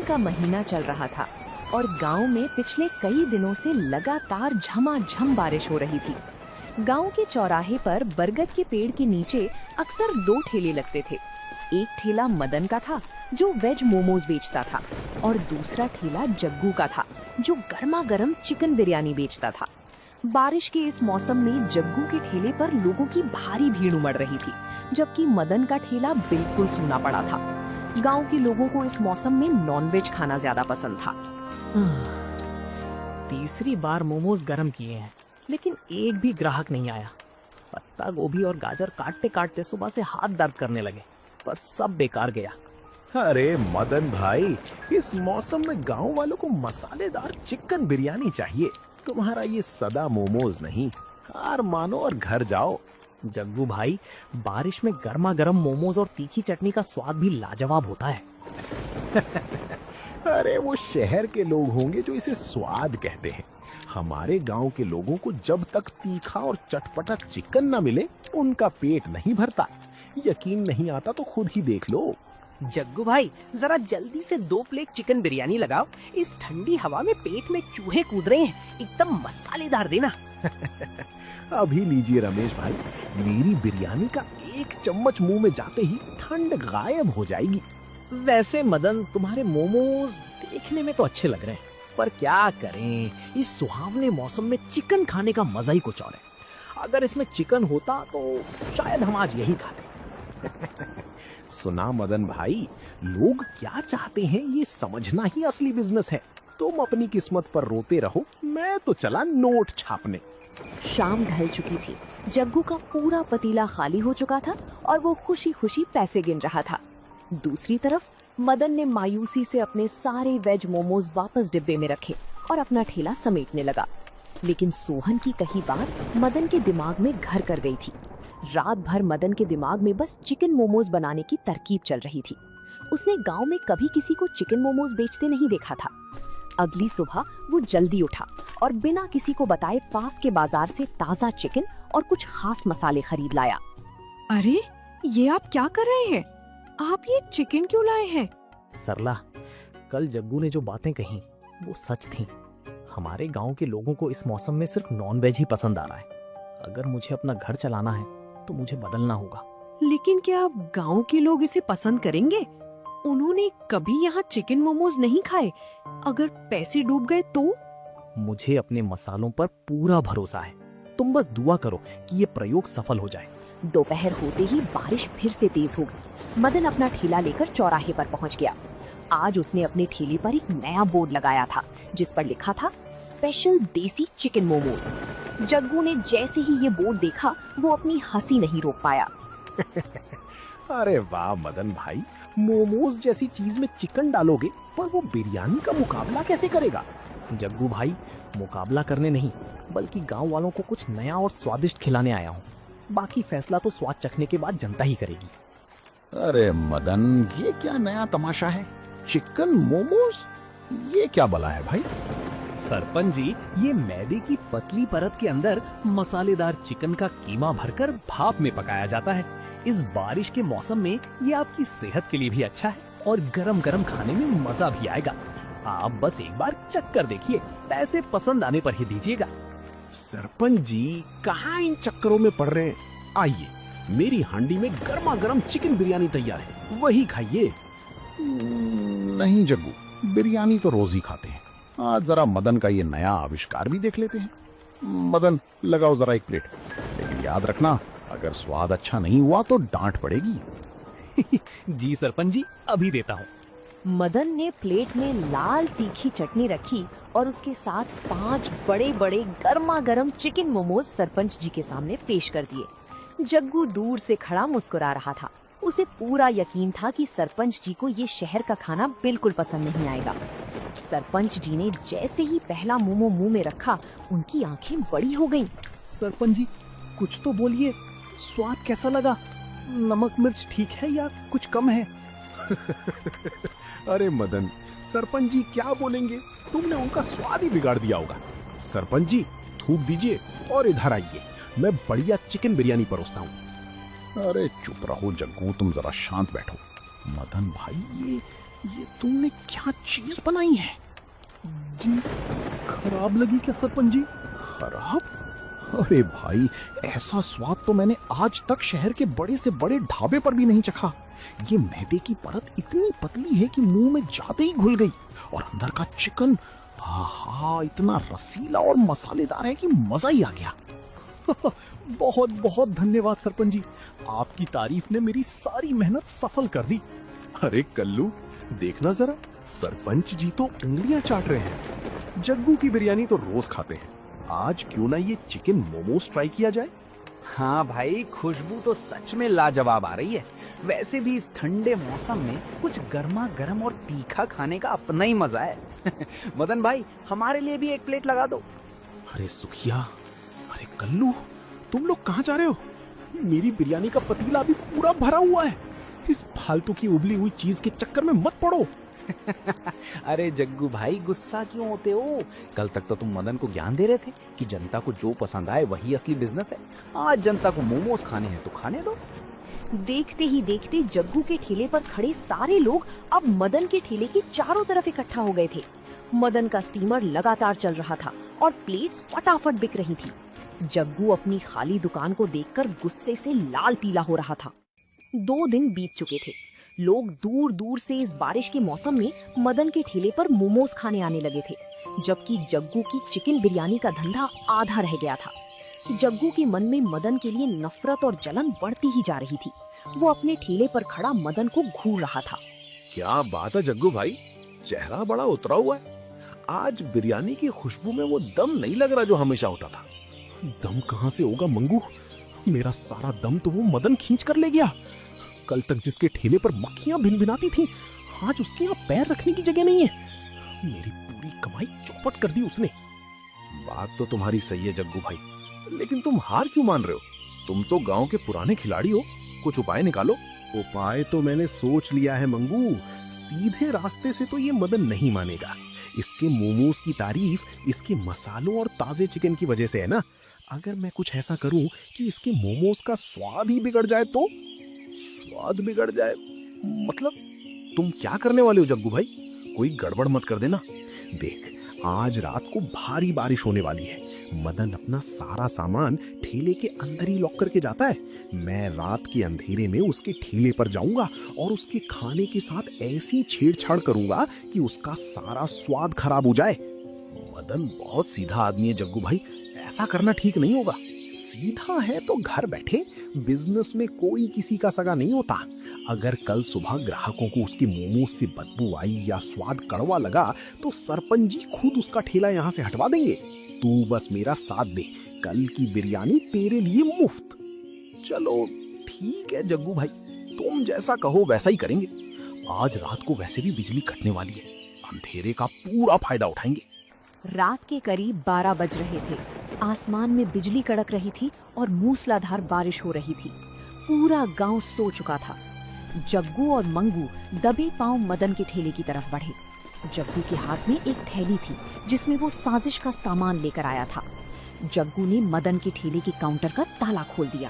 का महीना चल रहा था और गांव में पिछले कई दिनों से लगातार झमाझम बारिश हो रही थी। गांव के चौराहे पर बरगद के पेड़ के नीचे अक्सर दो ठेले लगते थे। एक ठेला मदन का था जो वेज मोमोज बेचता था और दूसरा ठेला जग्गू का था जो गर्मा गर्म चिकन बिरयानी बेचता था। बारिश के इस मौसम में जग्गू के ठेले पर लोगों की भारी भीड़ उमड़ रही थी, जबकि मदन का ठेला बिल्कुल सूना पड़ा था। गांव के लोगों को इस मौसम में नॉनवेज खाना ज्यादा पसंद था। तीसरी बार मोमोज गरम किए हैं, लेकिन एक भी ग्राहक नहीं आया। पत्ता गोभी और गाजर काटते काटते सुबह से हाथ दर्द करने लगे, पर सब बेकार गया। अरे मदन भाई, इस मौसम में गांव वालों को मसालेदार चिकन बिरयानी चाहिए। तुम्हारा ये सदा मोमोज नहीं। हार मानो और घर जाओ। जग्गू भाई, बारिश में गर्मा गर्म मोमोज और तीखी चटनी का स्वाद भी लाजवाब होता है। अरे वो शहर के लोग होंगे जो इसे स्वाद कहते हैं। हमारे गांव के लोगों को जब तक तीखा और चटपटा चिकन न मिले उनका पेट नहीं भरता। यकीन नहीं आता तो खुद ही देख लो। जग्गू भाई, जरा जल्दी से 2 प्लेट चिकन बिरयानी लगाओ। इस ठंडी हवा में पेट में चूहे कूद रहे हैं। एकदम मसालेदार देना। अभी लीजिए रमेश भाई, मेरी बिरयानी का 1 चम्मच मुंह में जाते ही ठंड गायब हो जाएगी। वैसे मदन, तुम्हारे मोमोज देखने में तो अच्छे लग रहे हैं, पर क्या करें, इस सुहावने मौसम में चिकन खाने का मजा ही कुछ और है। अगर इसमें चिकन होता तो शायद हम आज यही खाते। सुना मदन भाई, लोग क्या चाहते हैं ये समझना ही असली बिजनेस है। तुम अपनी किस्मत पर रोते रहो, मैं तो चला नोट छापने। शाम ढल चुकी थी। जग्गू का पूरा पतीला खाली हो चुका था और वो खुशी खुशी पैसे गिन रहा था। दूसरी तरफ मदन ने मायूसी से अपने सारे वेज मोमोज वापस डिब्बे में रखे और अपना ठेला समेटने लगा। लेकिन सोहन की कही बात मदन के दिमाग में घर कर गई थी। रात भर मदन के दिमाग में बस चिकन मोमोज बनाने की तरकीब चल रही थी। उसने गांव में कभी किसी को चिकन मोमोज बेचते नहीं देखा था। अगली सुबह वो जल्दी उठा और बिना किसी को बताए पास के बाजार से ताजा चिकन और कुछ खास मसाले खरीद लाया। अरे, ये आप क्या कर रहे हैं? आप ये चिकन क्यों लाए हैं? सरला, कल जग्गू ने जो बातें कही वो सच थी। हमारे गांव के लोगों को इस मौसम में सिर्फ नॉन वेज ही पसंद आ रहा है। अगर मुझे अपना घर चलाना है तो मुझे बदलना होगा। लेकिन क्या गांव के लोग इसे पसंद करेंगे? उन्होंने कभी यहाँ चिकन मोमोज नहीं खाए। अगर पैसे डूब गए तो? मुझे अपने मसालों पर पूरा भरोसा है। तुम बस दुआ करो कि ये प्रयोग सफल हो जाए। दोपहर होते ही बारिश फिर से तेज हो गई। मदन अपना ठेला लेकर चौराहे पर पहुंच गया। आज उसने अपने ठेले पर एक नया बोर्ड लगाया था जिस पर लिखा था स्पेशल देसी चिकन मोमोज। जग्गू ने जैसे ही ये बोर्ड देखा वो अपनी हंसी नहीं रोक पाया। अरे वाह मदन भाई, मोमोज जैसी चीज में चिकन डालोगे पर वो बिरयानी का मुकाबला कैसे करेगा? जग्गू भाई, मुकाबला करने नहीं बल्कि गांव वालों को कुछ नया और स्वादिष्ट खिलाने आया हूँ। बाकी फैसला तो स्वाद चखने के बाद जनता ही करेगी। अरे मदन, ये क्या नया तमाशा है? चिकन मोमोज, ये क्या बला है भाई? सरपंच जी, ये मैदे की पतली परत के अंदर मसालेदार चिकन का कीमा भरकर भाप में पकाया जाता है। इस बारिश के मौसम में ये आपकी सेहत के लिए भी अच्छा है और गरम गरम खाने में मजा भी आएगा। आप बस एक बार चख कर देखिए, पैसे पसंद आने पर ही दीजिएगा। सरपंच जी, कहाँ इन चक्करों में पड़ रहे हैं? आइए, मेरी हांडी में गर्मा गर्म चिकन बिरयानी तैयार है, वही खाइए। नहीं जग्गू, बिरयानी तो रोज ही खाते हैं। आज जरा मदन का ये नया आविष्कार भी देख लेते हैं। मदन, लगाओ जरा 1 प्लेट, लेकिन याद रखना अगर स्वाद अच्छा नहीं हुआ तो डांट पड़ेगी। जी सरपंच जी, अभी देता हूँ। मदन ने प्लेट में लाल तीखी चटनी रखी और उसके साथ 5 बड़े बड़े गर्मा गर्म चिकन मोमोज सरपंच जी के सामने पेश कर दिए। जग्गू दूर से खड़ा मुस्कुरा रहा था। उसे पूरा यकीन था कि सरपंच जी को ये शहर का खाना बिल्कुल पसंद नहीं आएगा। सरपंच जी ने जैसे ही पहला मोमो मुंह में रखा, उनकी आंखें बड़ी हो गईं। सरपंच जी, कुछ तो बोलिए, स्वाद कैसा लगा? नमक मिर्च ठीक है या कुछ कम है? अरे मदन, सरपंच जी क्या बोलेंगे? तुमने उनका स्वाद ही बिगाड़ दिया होगा। सरपंच जी, थूक दीजिए और इधर आइए, मैं बढ़िया चिकन बिरयानी परोसता हूँ। अरे चुप रहो जग्गू, तुम जरा शांत बैठो। मदन भाई, ये तुमने क्या चीज बनाई है? जी, खराब लगी क्या सरपंच जी? खराब? अरे भाई, ऐसा स्वाद तो मैंने आज तक शहर के बड़े से बड़े ढाबे पर भी नहीं चखा। ये मैदे की परत इतनी पतली है कि मुंह में जाते ही घुल गई, और अंदर का चिकन, आहा, इतना रसीला और मसालेदार है कि मजा ही आ गया। बहुत बहुत धन्यवाद सरपंच जी, आपकी तारीफ ने मेरी सारी मेहनत सफल कर दी। अरे कल्लू, देखना जरा, सरपंच जी तो उंगलियां चाट रहे हैं। जग्गू की बिरयानी तो रोज खाते हैं, आज क्यों ना ये चिकन मोमोज ट्राई किया जाए। हाँ भाई, खुशबू तो सच में लाजवाब आ रही है। वैसे भी इस ठंडे मौसम में कुछ गर्मा गर्म और तीखा खाने का अपना ही मजा है। मदन भाई, हमारे लिए भी एक प्लेट लगा दो। अरे सुखिया, अरे कल्लू, तुम लोग कहाँ जा रहे हो? मेरी बिरयानी का पतीला अभी पूरा भरा हुआ है। इस फालतू की उबली हुई चीज के चक्कर में मत पड़ो। अरे जग्गू भाई, गुस्सा क्यों होते हो? कल तक तो तुम मदन को ज्ञान दे रहे थे कि जनता को जो पसंद आए वही असली बिजनेस है। आज जनता को मोमोज खाने हैं तो खाने दो। देखते ही देखते जग्गू के ठेले पर खड़े सारे लोग अब मदन के ठेले की चारों तरफ इकट्ठा हो गए थे। मदन का स्टीमर लगातार चल रहा था और प्लेट्स फटाफट बिक रही थी। जग्गू अपनी खाली दुकान को देखकर गुस्से से लाल पीला हो रहा था। 2 दिन बीत चुके थे। लोग दूर दूर से इस बारिश के मौसम में मदन के ठेले पर मोमोज खाने आने लगे थे, जबकि जग्गू की चिकन बिरयानी का धंधा आधा रह गया था। जग्गू के मन में मदन के लिए नफरत और जलन बढ़ती ही जा रही थी। वो अपने ठेले पर खड़ा मदन को घूर रहा था। क्या बात है जग्गू भाई, चेहरा बड़ा उतरा हुआ है। आज बिरयानी की खुशबू में वो दम नहीं लग रहा जो हमेशा होता था। दम कहाँ से होगा मंगू? मेरा सारा दम तो वो मदन खींच कर ले गया। कल तक जिसके ठेले पर मक्खियां भिनभिनाती थीं, आज उसके यहाँ पैर रखने की जगह नहीं है। मेरी पूरी कमाई चौपट कर दी उसने। बात तो तुम्हारी सही है जग्गू भाई, लेकिन तुम हार क्यों मान रहे हो? तुम तो गांव के पुराने खिलाड़ी हो, कुछ उपाय निकालो। उपाय तो मैंने सोच लिया है मंगू। सीधे रास्ते से तो ये मदन नहीं मानेगा। इसके मोमोज की तारीफ इसके मसालों और ताजे चिकन की वजह से है ना। अगर मैं कुछ ऐसा करूं कि इसके मोमोज का स्वाद ही बिगड़ जाए तो? स्वाद बिगड़ जाए मतलब? तुम क्या करने वाले हो जग्गू भाई? कोई गड़बड़ मत कर देना। देख, आज रात को भारी बारिश होने वाली है। मदन अपना सारा सामान ठेले के अंदर ही लॉक करके जाता है। मैं रात के अंधेरे में उसके ठेले पर जाऊंगा और उसके खाने के साथ ऐसी छेड़छाड़ करूंगा कि उसका सारा स्वाद खराब हो जाए। मदन बहुत सीधा आदमी है जग्गू भाई, ऐसा करना ठीक नहीं होगा। सीधा है तो घर बैठे, बिजनेस में कोई किसी का सगा नहीं होता। अगर कल सुबह ग्राहकों को उसके मोमोज से बदबू आई या स्वाद कड़वा लगा तो सरपंच जी खुद उसका ठेला यहाँ से हटवा देंगे। तू बस मेरा साथ दे, कल की बिरयानी तेरे लिए मुफ्त। चलो ठीक है जग्गू भाई, तुम जैसा कहो वैसा ही करेंगे। आज रात को वैसे भी बिजली कटने वाली है, अंधेरे का पूरा फायदा उठाएंगे। रात के करीब 12 बज रहे थे। आसमान में बिजली कड़क रही थी और मूसलाधार बारिश हो रही थी। पूरा गांव सो चुका था। जग्गू और मंगू दबे पांव मदन के ठेले की तरफ बढ़े। जग्गू के हाथ में एक थैली थी जिसमें वो साजिश का सामान लेकर आया था। जग्गू ने मदन के ठेले के काउंटर का ताला खोल दिया।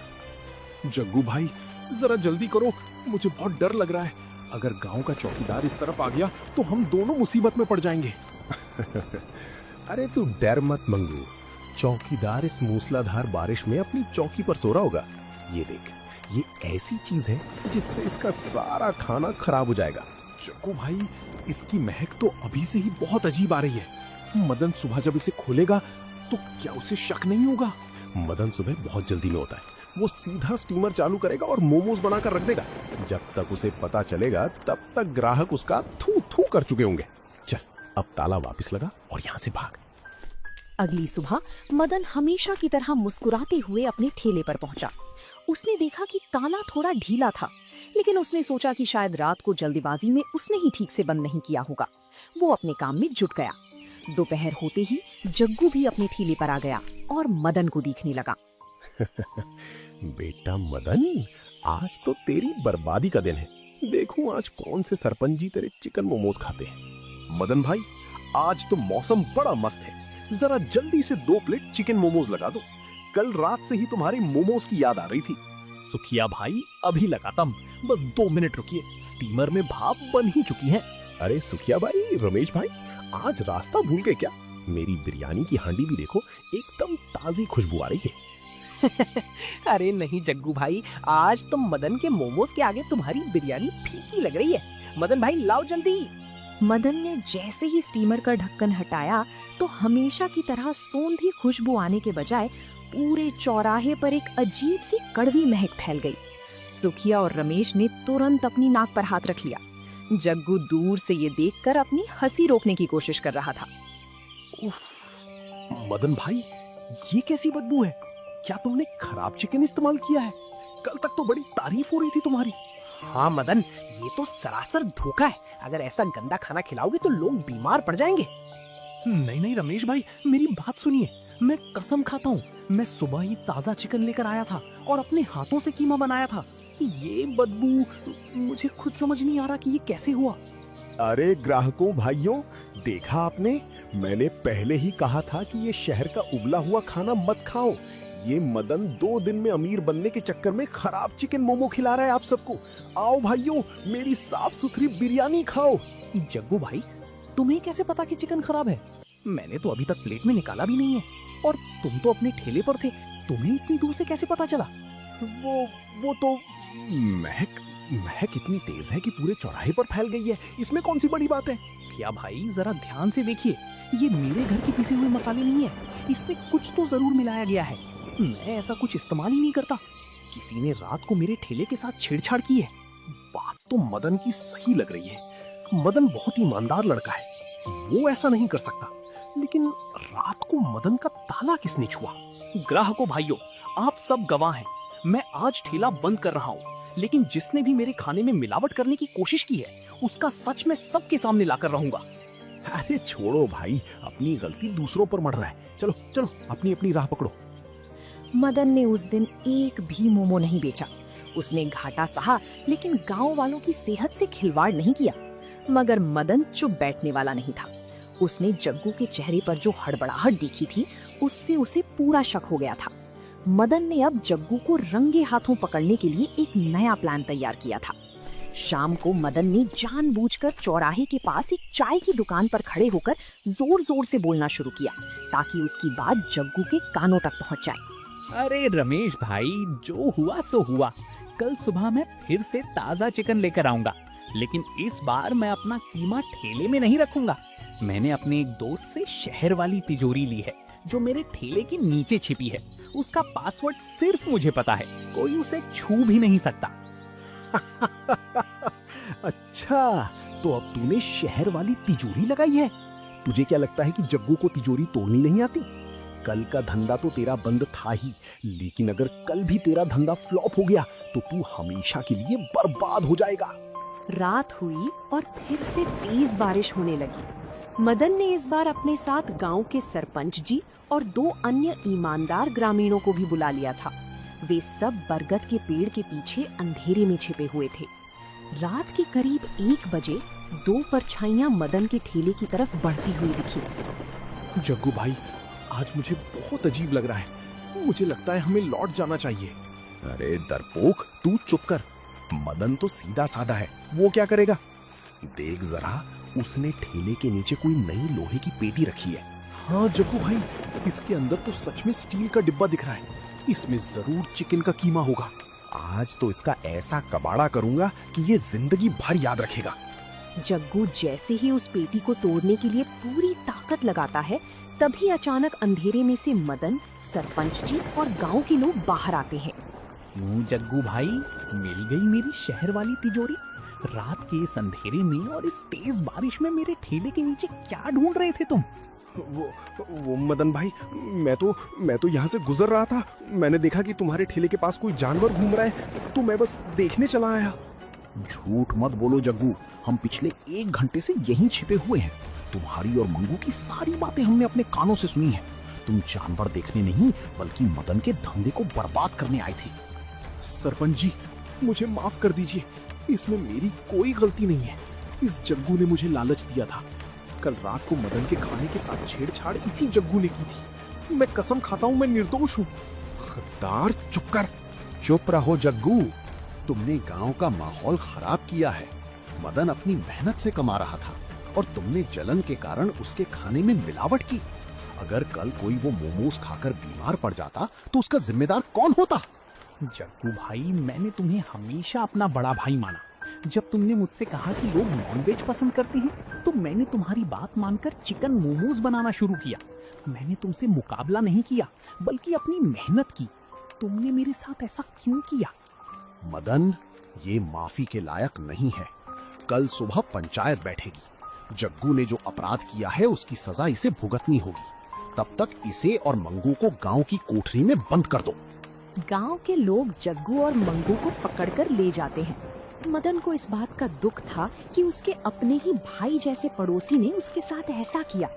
जग्गू भाई, जरा जल्दी करो, मुझे बहुत डर लग रहा है। अगर गांव का चौकीदार इस तरफ आ गया तो हम दोनों मुसीबत में पड़ जाएंगे। अरे तू डर मत मंगू, चौकीदार इस मूसलाधार बारिश में अपनी चौकी पर सो रहा होगा। ये देख, ये ऐसी चीज है जिससे इसका सारा खाना खराब हो जाएगा। जग्गू भाई, इसकी महक तो अभी से ही बहुत अजीब आ रही है। मदन सुबह जब इसे खोलेगा तो क्या उसे शक नहीं होगा? मदन सुबह बहुत जल्दी में होता है, वो सीधा स्टीमर चालू करेगा और मोमोज बनाकर रख देगा। जब तक उसे पता चलेगा तब तक ग्राहक उसका थू थू कर चुके होंगे। चल, अब ताला वापस लगा और यहाँ से भाग। अगली सुबह मदन हमेशा की तरह मुस्कुराते हुए अपने ठेले पर पहुंचा। उसने देखा कि ताला थोड़ा ढीला था, लेकिन उसने सोचा कि शायद रात को जल्दीबाजी में उसने ही ठीक से बंद नहीं किया होगा। वो अपने काम में जुट गया। दोपहर होते ही जग्गू भी अपने ठेले पर आ गया और मदन को देखने लगा। बेटा मदन, आज तो तेरी बर्बादी का दिन है। देखूं आज कौन से सरपंच जी तेरे चिकन मोमोज खाते हैं। मदन भाई, आज तो मौसम बड़ा मस्त है, जरा जल्दी से 2 प्लेट चिकन मोमोज लगा दो। कल रात से ही तुम्हारे मोमोज की याद आ रही थी। सुखिया भाई, अभी लगाता हूं, बस 2 मिनट रुकिए, स्टीमर में भाप बन ही चुकी है। अरे सुखिया भाई, रमेश भाई, आज रास्ता भूल गए क्या? मेरी बिरयानी की हांडी भी देखो, एकदम ताजी खुशबू आ रही है। अरे नहीं जग्गू भाई, आज तो मदन के मोमोज के आगे तुम्हारी बिरयानी फीकी लग रही है। मदन भाई लाओ जल्दी। मदन ने जैसे ही स्टीमर का ढक्कन हटाया तो हमेशा की तरह सोंधी खुशबू आने के बजाय पूरे चौराहे पर एक अजीब सी कड़वी महक फैल गई। सुखिया और रमेश ने तुरंत अपनी नाक पर हाथ रख लिया। जग्गू दूर से ये देखकर अपनी हंसी रोकने की कोशिश कर रहा था। उफ, मदन भाई, ये कैसी बदबू है? क्या तुमने खराब चिकन इस्तेमाल किया है? कल तक तो बड़ी तारीफ हो रही थी तुम्हारी। हाँ मदन, ये तो सरासर धोखा है। अगर ऐसा गंदा खाना खिलाओगे तो लोग बीमार पड़ जाएंगे। नहीं नहीं रमेश भाई, मेरी बात सुनिए। मैं कसम खाता हूँ, मैं सुबह ही ताजा चिकन लेकर आया था और अपने हाथों से कीमा बनाया था। ये बदबू मुझे खुद समझ नहीं आ रहा कि ये कैसे हुआ। अरे ग्राहकों भाइयों, देखा आपने? मैंने पहले ही कहा था कि ये शहर का उबला हुआ खाना मत खाओ। ये मदन 2 दिन में अमीर बनने के चक्कर में खराब चिकन मोमो खिला रहा है आप सबको। आओ भाइयों, मेरी साफ सुथरी बिरयानी खाओ। जग्गू भाई, तुम्हें कैसे पता कि चिकन खराब है? मैंने तो अभी तक प्लेट में निकाला भी नहीं है और तुम तो अपने ठेले पर थे, तुम्हें इतनी दूर से कैसे पता चला? वो तो महक इतनी तेज है कि पूरे चौराहे पर फैल गई है। इसमें कौन सी बड़ी बात है? क्या भाई, जरा ध्यान से देखिए, ये मेरे घर के पिसे हुए मसाले नहीं है, इसमें कुछ तो जरूर मिलाया गया है। मैं ऐसा कुछ इस्तेमाल ही नहीं करता। किसी ने रात को मेरे ठेले के साथ छेड़छाड़ की है। बात तो मदन की सही लग रही है। मदन बहुत ईमानदार लड़का है, वो ऐसा नहीं कर सकता। लेकिन रात को मदन का ताला किसने छुआ? ग्राहकों भाइयों, आप सब गवाह हैं। मैं आज ठेला बंद कर रहा हूँ, लेकिन जिसने भी मेरे खाने में मिलावट करने की कोशिश की है उसका सच मैं सबके सामने लाकर रहूंगा। अरे छोड़ो भाई, अपनी गलती दूसरों पर मढ़ रहा है। चलो चलो, अपनी अपनी राह पकड़ो। मदन ने उस दिन एक भी मोमो नहीं बेचा। उसने घाटा सहा, लेकिन गांव वालों की सेहत से खिलवाड़ नहीं किया। मगर मदन चुप बैठने वाला नहीं था। उसने जग्गू के चेहरे पर जो हड़बड़ाहट देखी थी, उससे उसे पूरा शक हो गया था। मदन ने अब जग्गू को रंगे हाथों पकड़ने के लिए एक नया प्लान तैयार किया था। शाम को मदन ने जानबूझकर चौराहे के पास एक चाय की दुकान पर खड़े होकर जोर जोर से बोलना शुरू किया, ताकि उसकी बात जग्गू के कानों तक पहुंच जाए। अरे रमेश भाई, जो हुआ सो हुआ। कल सुबह मैं फिर से ताजा चिकन लेकर आऊंगा, लेकिन इस बार मैं अपना कीमा ठेले में नहीं रखूंगा। मैंने अपने एक दोस्त से शहर वाली तिजोरी ली है, जो मेरे ठेले के नीचे छिपी है। उसका पासवर्ड सिर्फ मुझे पता है, कोई उसे छू भी नहीं सकता। अच्छा, तो अब तूने शहर वाली तिजोरी लगाई है। तुझे क्या लगता है कि जग्गू को तिजोरी तोड़नी नहीं आती? कल का धंधा तो तेरा बंद था ही, लेकिन अगर कल भी तेरा धंधा फ्लॉप हो गया तो तू हमेशा के लिए बर्बाद हो जाएगा। रात हुई और फिर से तेज बारिश होने लगी। मदन ने इस बार अपने साथ गांव के सरपंच जी और 2 अन्य ईमानदार ग्रामीणों को भी बुला लिया था। वे सब बरगद के पेड़ के पीछे अंधेरे में छिपे हुए थे। रात के करीब 1 बजे 2 परछाइयां मदन के ठेले की तरफ बढ़ती हुई दिखी। जग्गू भाई, आज मुझे बहुत अजीब लग रहा है। मुझे लगता है हमें लौट जाना चाहिए। अरे डरपोक, तू चुप कर। मदन तो सीधा साधा है, वो क्या करेगा? देख जरा, उसने ठेले के नीचे कोई नई लोहे की पेटी रखी है। हाँ जग्गू भाई, इसके अंदर तो सच में स्टील का डिब्बा दिख रहा है। इसमें जरूर चिकन का कीमा होगा। आज तो इसका ऐसा कबाड़ा करूंगा कि ये जिंदगी भर याद रखेगा। जग्गू जैसे ही उस पेटी को तोड़ने के लिए पूरी ताकत लगाता है, तभी अचानक अंधेरे में से मदन, सरपंच जी और गांव के लोग बाहर आते हैं। क्यों जग्गू भाई, मिल गई मेरी शहर वाली तिजोरी? रात के इस अंधेरे में और इस तेज बारिश में मेरे ठेले के नीचे क्या ढूंढ रहे थे तुम? वो मदन भाई, मैं तो यहाँ से गुजर रहा था। मैंने देखा कि तुम्हारे ठेले के पास कोई जानवर घूम रहा है, तो मैं बस देखने चला आया। झूठ मत बोलो जग्गू, हम पिछले 1 घंटे से यहीं छिपे हुए हैं। तुम्हारी और मंगू की सारी बातें हमने अपने कानों से सुनी हैं। तुम जानवर देखने नहीं, बल्कि मदन के धंधे को बर्बाद करने आए थे। सरपंच जी, मुझे माफ कर दीजिए, इसमें मेरी कोई गलती नहीं है। इस जग्गू ने मुझे लालच दिया था। कल रात को मदन के खाने के साथ छेड़छाड़ इसी जग्गू ने की थी। मैं कसम खाता हूँ, मैं निर्दोष हूँ। खद्दार, चुप कर। चुप रहो जग्गू, तुमने गांव का माहौल खराब किया है। मदन अपनी मेहनत से कमा रहा था और तुमने जलन के कारण उसके खाने में मिलावट की। अगर कल कोई वो मोमोज खाकर बीमार पड़ जाता तो उसका जिम्मेदार कौन होता? जग्गू भाई, मैंने तुम्हें हमेशा अपना बड़ा भाई माना। जब तुमने मुझसे कहा कि लोग नॉनवेज पसंद करते हैं, तो मैंने तुम्हारी बात मानकर चिकन मोमोज बनाना शुरू किया। मैंने तुमसे मुकाबला नहीं किया, बल्कि अपनी मेहनत की। तुमने मेरे साथ ऐसा क्यों किया? मदन, ये माफी के लायक नहीं है। कल सुबह पंचायत बैठेगी। जग्गू ने जो अपराध किया है उसकी सजा इसे भुगतनी होगी। तब तक इसे और मंगू को गांव की कोठरी में बंद कर दो। गांव के लोग जग्गू और मंगू को पकड़कर ले जाते हैं। मदन को इस बात का दुख था कि उसके अपने ही भाई जैसे पड़ोसी ने उसके साथ ऐसा किया,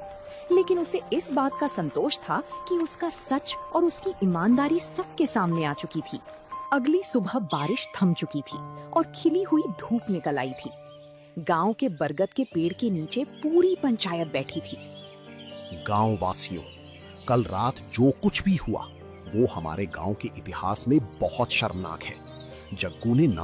लेकिन उसे इस बात का संतोष था कि उसका सच और उसकी ईमानदारी सबके सामने आ चुकी थी। अगली सुबह बारिश थम चुकी थी और खिली हुई धूप निकल आई थी। गांव के बरगद के पेड़ के नीचे पूरी पंचायत बैठी थी। गांव वासियों, कल रात जो कुछ भी हुआ वो हमारे गांव के इतिहास में बहुत शर्मनाक है। जग्गू ने ना